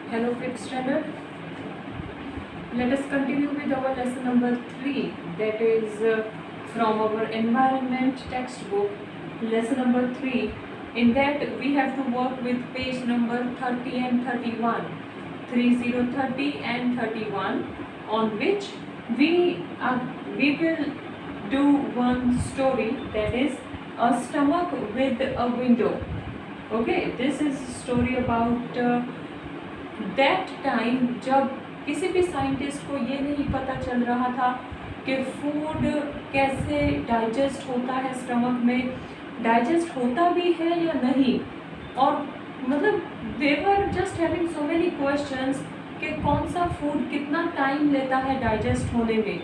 Hello, fifth standard. Let us continue with our lesson number 3, that is from our environment textbook, lesson number 3. In that, we have to work with page number 30 and 31, 30 and 31, on which we will do one story, that is a stomach with a window. Okay, this is a story about that time जब किसी भी scientist को ये नहीं पता चल रहा था कि फूड कैसे डाइजेस्ट होता है, स्टमक में डाइजेस्ट होता भी है या नहीं, और मतलब they were just having so many questions कि कौन सा फूड कितना टाइम लेता है डाइजेस्ट होने में।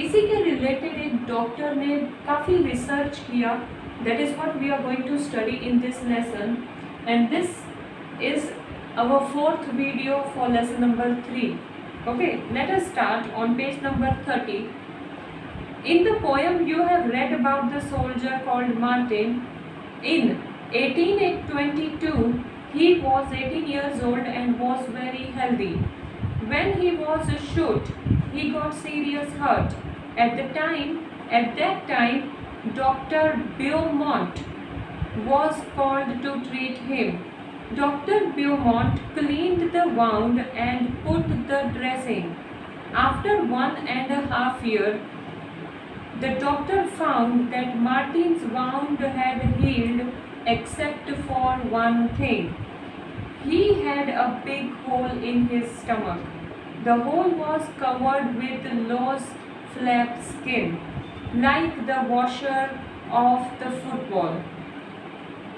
इसी के रिलेटेड एक डॉक्टर ने काफ़ी रिसर्च किया। That is what we are going to study in this lesson, and this is our fourth video for lesson number 3. Okay, let us start on page number 30. In the poem you have read about the soldier called Martin. In 1822 he was 18 years old and was very healthy. When he was shot he got serious hurt. At that time Dr. Beaumont was called to treat him. Dr. Beaumont cleaned the wound and put the dressing. After 1.5 years, the doctor found that Martin's wound had healed except for one thing. He had a big hole in his stomach. The hole was covered with loose flap skin, like the washer of the football.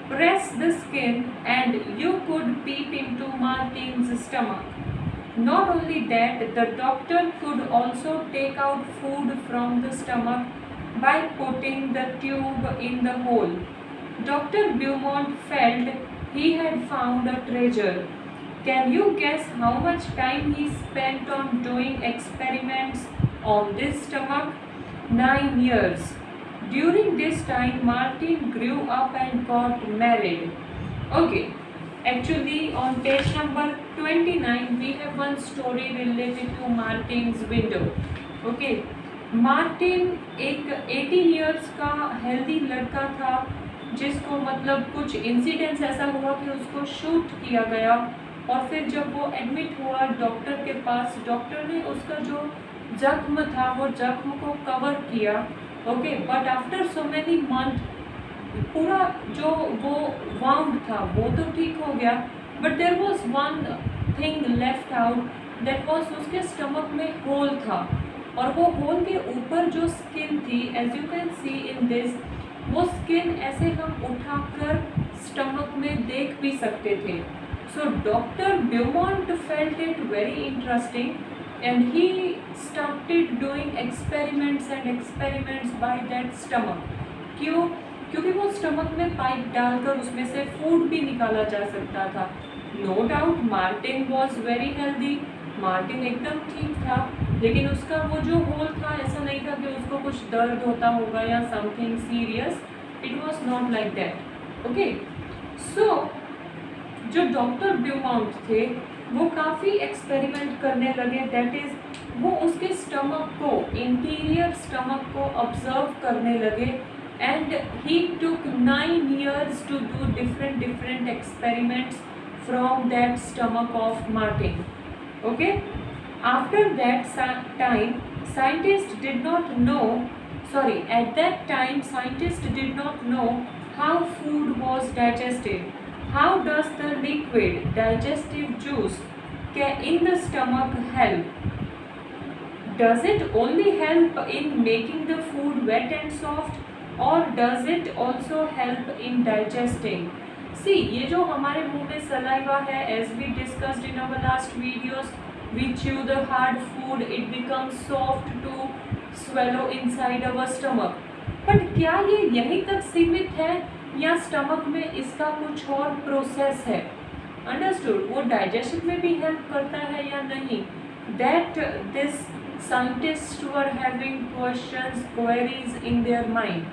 Press the skin and you could peep into Martin's stomach. Not only that, the doctor could also take out food from the stomach by putting the tube in the hole. Dr. Beaumont felt he had found a treasure. Can you guess how much time he spent on doing experiments on this stomach? 9 years. During this time, Martin grew up and got married. Okay, actually on page number 29 we have one story related to Martin's window. Okay, Martin एक 18 years का healthy लड़का था जिसको मतलब कुछ incidents ऐसा हुआ कि उसको शूट किया गया, और फिर जब वो एडमिट हुआ डॉक्टर के पास, डॉक्टर ने उसका जो जख्म था वो जख्म को कवर किया। Okay, but after so many month पूरा जो वो वाउंड था वो तो ठीक हो गया, but there was one thing left out, that was उसके स्टमक में होल था, और वो होल के ऊपर जो स्किन थी, as you can see in this, वो स्किन ऐसे हम उठाकर स्टमक में देख भी सकते थे। So doctor Beaumont felt it very interesting and he started doing experiments by that stomach. क्यों? क्योंकि वो स्टमक में पाइप डालकर उसमें से फूड भी निकाला जा सकता था। No doubt Martin was very healthy, Martin एकदम ठीक था, लेकिन उसका वो जो होल था ऐसा नहीं था कि उसको कुछ दर्द होता होगा या something serious, it was not like that. Okay, so जो डॉक्टर ब्यूमॉन्ट थे वो काफ़ी एक्सपेरिमेंट करने लगे, दैट इज़ वो उसके स्टमक को, इंटीरियर स्टमक को ऑब्जर्व करने लगे, and he took 9 years to do different experiments from that stomach of Martin. Okay, after that time scientists did not know, at that time scientists did not know how food was digested. How does the liquid digestive juice in the stomach help? Does it only help in making the food wet and soft, or does it also help in digesting? See, ये जो हमारे मुंह में saliva है, as we discussed in our last videos, we chew the hard food, it becomes soft to swallow inside our stomach. But क्या ये यहीं तक सीमित है या स्टमक में इसका कुछ और प्रोसेस है? अंडरस्टूड, वो डाइजेशन में भी हेल्प करता है या नहीं? That this scientist were having questions, queries in their mind.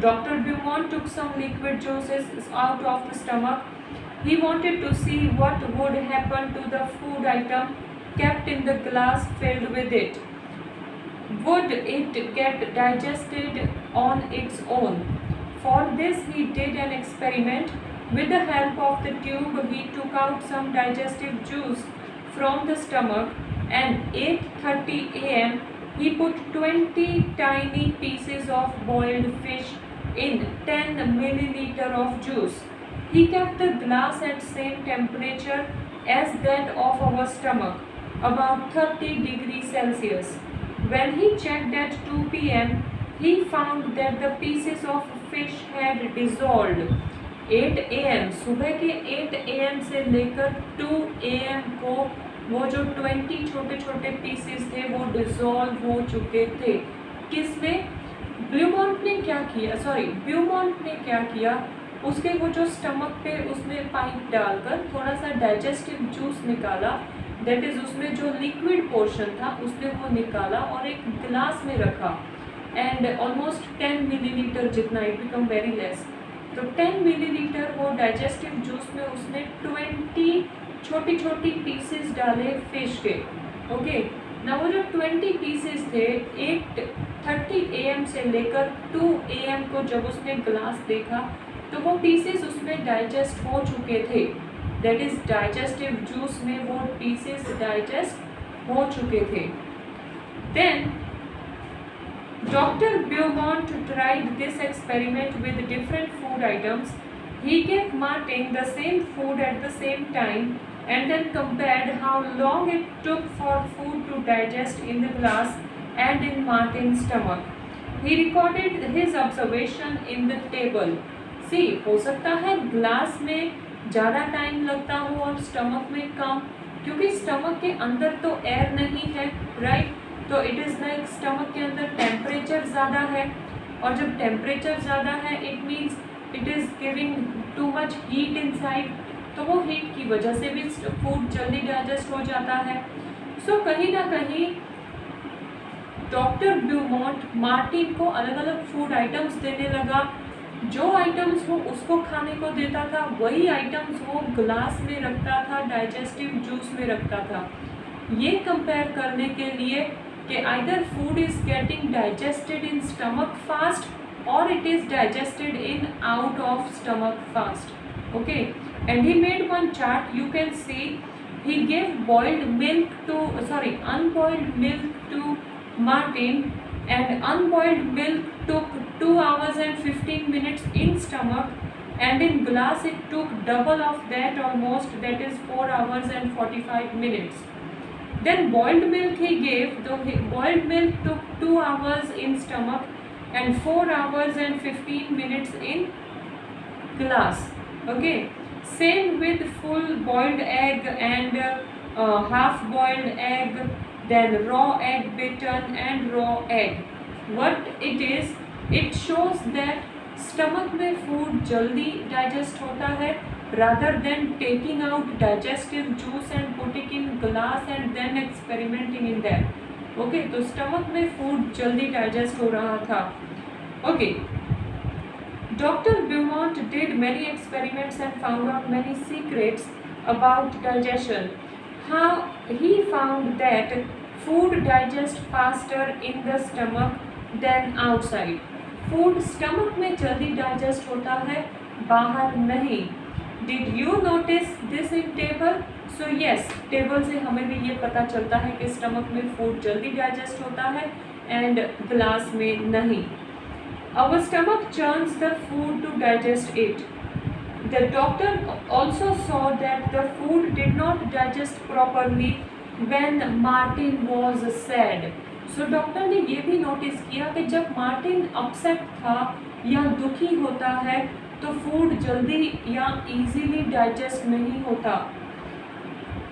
Dr. Beaumont took some liquid juices out of the stomach He wanted to see what would happen to the food item kept in the glass filled with it. Would it get digested on its own? For this he did an experiment. With the help of the tube, he took out some digestive juice from the stomach, and 8:30 a.m. he put 20 tiny pieces of boiled fish in 10 milliliter of juice. He kept the glass at same temperature as that of our stomach, about 30 degrees Celsius. When he checked at 2 p.m., he found that the pieces of fish had dissolved. 8 a.m. सुबह के 8 a.m. से लेकर 2 a.m. को वो जो 20 छोटे छोटे pieces थे वो डिसॉल्व हो चुके थे. किसने? ब्लूमॉन्ट ने क्या किया, उसके वो जो स्टमक पे उसने पाइप डालकर थोड़ा सा डाइजेस्टिव जूस निकाला, दैट इज़ उसमें जो लिक्विड पोर्शन था उसने वो निकाला और एक गिलास में रखा, एंड ऑलमोस्ट 10 मिलीलीटर जितना, इट बिकम वेरी लेस. तो 10 मिलीलीटर वो डाइजेस्टिव जूस में उसने 20 छोटी छोटी पीसेस डाले फिश के. ओके ना, वो जो 20 पीसेस थे 8:30 AM से लेकर 2 AM को जब उसने ग्लास देखा तो वो पीसेस उसमें डाइजेस्ट हो चुके थे. दैट इज़ डाइजेस्टिव जूस में वो पीसेस डाइजेस्ट हो चुके थे. Then Dr. Beaumont tried this experiment with different food items. He gave Martin the same food at the same time and then compared how long it took for food to digest in the glass and in Martin's stomach. He recorded his observation in the table. See, हो सकता है glass में ज़्यादा time लगता हो और stomach में कम, क्योंकि स्टमक के अंदर तो एयर नहीं है, राइट? तो इट इज़ लाइक स्टमक के अंदर टेम्परेचर ज़्यादा है, और जब टेम्परेचर ज़्यादा है it means it is giving too much heat inside, तो वो हीट की वजह से भी फूड जल्दी डाइजेस्ट हो जाता है. सो कहीं ना कहीं डॉक्टर ब्यूमॉन्ट मार्टिन को अलग अलग फूड आइटम्स देने लगा. जो आइटम्स वो उसको खाने को देता था वही आइटम्स वो ग्लास में रखता था, डाइजेस्टिव जूस में रखता था. ये कंपेयर करने के लिए कि either food is getting digested in stomach fast or it is digested in out of stomach fast. Okay, and he made one chart. You can see he gave unboiled milk to Martin, and unboiled milk took 2 hours and 15 minutes in stomach, and in glass it took double of that almost, that is 4 hours and 45 minutes. Then boiled milk he gave, boiled milk took 2 hours in stomach and 4 hours and 15 minutes in glass. Okay, same with full boiled egg and half boiled egg, then raw egg beaten and raw egg. What it is, it shows that stomach में food जल्दी digest होता है rather than taking out digestive juice and putting in glass and then experimenting in that. Okay, तो stomach में food जल्दी digest हो रहा था. Okay, Dr. Beaumont did many experiments and found out many secrets about digestion. How he found that food digests faster in the stomach than outside. Food stomach में जल्दी digest होता है, बाहर नहीं. Did you notice this in table? So yes, table से हमें भी ये पता चलता है कि स्टमक में फूड जल्दी डाइजेस्ट होता है एंड ग्लास में नहीं. Our stomach churns the food to digest it. The doctor also saw that the food did not digest properly when Martin was sad. So doctor ने ये भी नोटिस किया कि जब मार्टिन अपसेट था या दुखी होता है तो फूड जल्दी या इजीली डाइजेस्ट नहीं होता.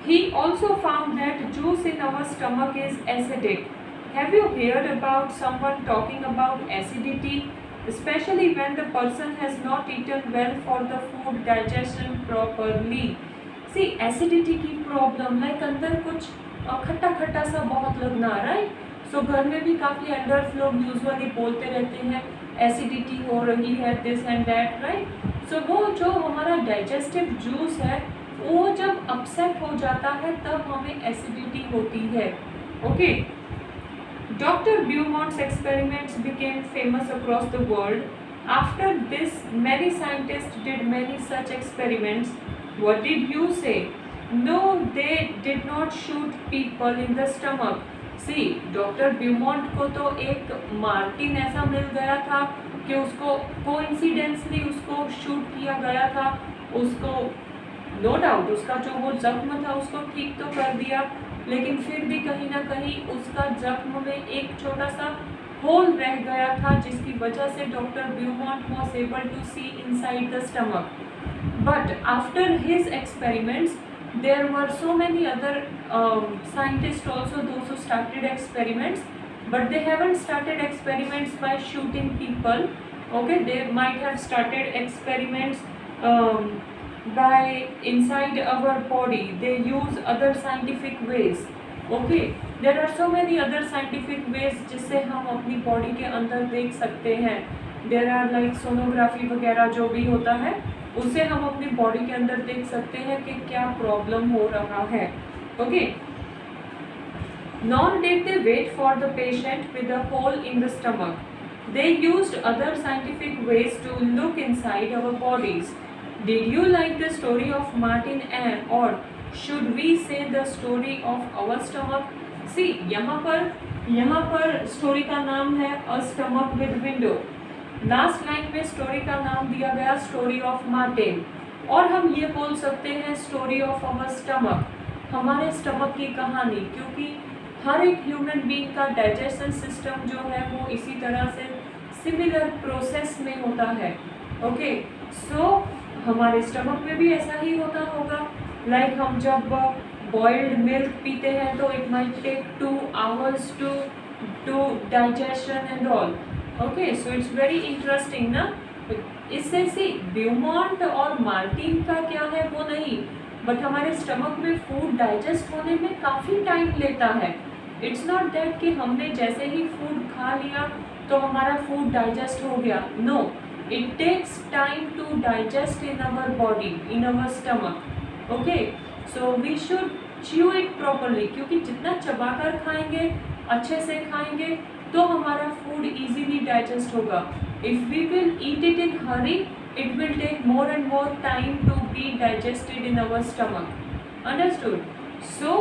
He also found that juice in our stomach is acidic. Have you heard about someone talking about acidity, especially when the person has not eaten well for the food digestion properly? See, acidity की problem, like अंदर कुछ खट्टा खट्टा सा बहुत लगना, right? So घर में भी काफ़ी एल्डर्स लोग यूजुअली बोलते रहते हैं एसिडिटी हो रही है, दिस एंड दैट, राइट? सो वो जो हमारा डाइजेस्टिव जूस है वो जब अपसेट हो जाता है तब हमें एसिडिटी होती है. Okay. Dr. Beaumont's experiments became famous across the world. After this, many scientists did many such experiments. What did you say? No, they did not shoot people in the stomach. See, doctor Beaumont को तो एक Martin ऐसा मिल गया था कि उसको coincidentally उसको shoot किया गया था. उसको नो डाउट उसका जो वो जख्म था उसको ठीक तो कर दिया, लेकिन फिर भी कहीं ना कहीं उसका जख्म में एक छोटा सा होल रह गया था जिसकी वजह से doctor Beaumont was able to see inside the stomach. But after his experiments there were so many other scientists also, those who started experiments, but they haven't started experiments by shooting people. Okay, they might have started experiments by inside our body. They use other scientific ways. Okay, there are so many other scientific ways जिससे हम अपनी body के अंदर देख सकते हैं. There are like sonography वगैरह जो भी होता है उसे हम अपनी बॉडी के अंदर देख सकते हैं कि क्या प्रॉब्लम हो रहा है. Okay. Nor did they wait for the patient with a hole in the stomach. They used other scientific ways to look inside our bodies. Did you like the story of Martin Ann, or should we say the story of our stomach? See, यहाँ पर story का नाम है A Stomach with Window. Last line में story का नाम दिया गया स्टोरी ऑफ मार्टिन, और हम ये बोल सकते हैं स्टोरी ऑफ अवर स्टमक, हमारे स्टमक की कहानी, क्योंकि हर एक ह्यूमन बीइंग का डाइजेशन सिस्टम जो है वो इसी तरह से सिमिलर प्रोसेस में होता है. ओके. सो हमारे स्टमक में भी ऐसा ही होता होगा. लाइक हम जब बॉइल्ड मिल्क पीते हैं तो it might take 2 hours to digestion and all. Okay. So it's very interesting ना. इससे सी ब्यूमॉन्ट और मार्टिन का क्या है वो नहीं, बट हमारे स्टमक में फूड डाइजेस्ट होने में काफ़ी टाइम लेता है. इट्स नॉट दैट कि हमने जैसे ही फूड खा लिया तो हमारा फूड डाइजेस्ट हो गया. No, it takes time to digest in our body, in our stomach. Okay. So we should chew it properly, क्योंकि जितना चबाकर खाएंगे, अच्छे से खाएंगे तो हमारा फूड इजीली डाइजेस्ट होगा. If we will eat it in hurry, it will take more and more time to be digested in our stomach. Understood? So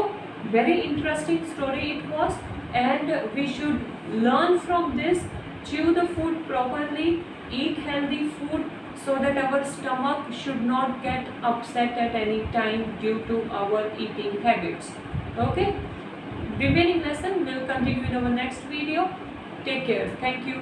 very interesting story it was, and we should learn from this. Chew the food properly, eat healthy food so that our stomach should not get upset at any time due to our eating habits. Okay. Remaining lesson will continue in our next video. Take care. Thank you.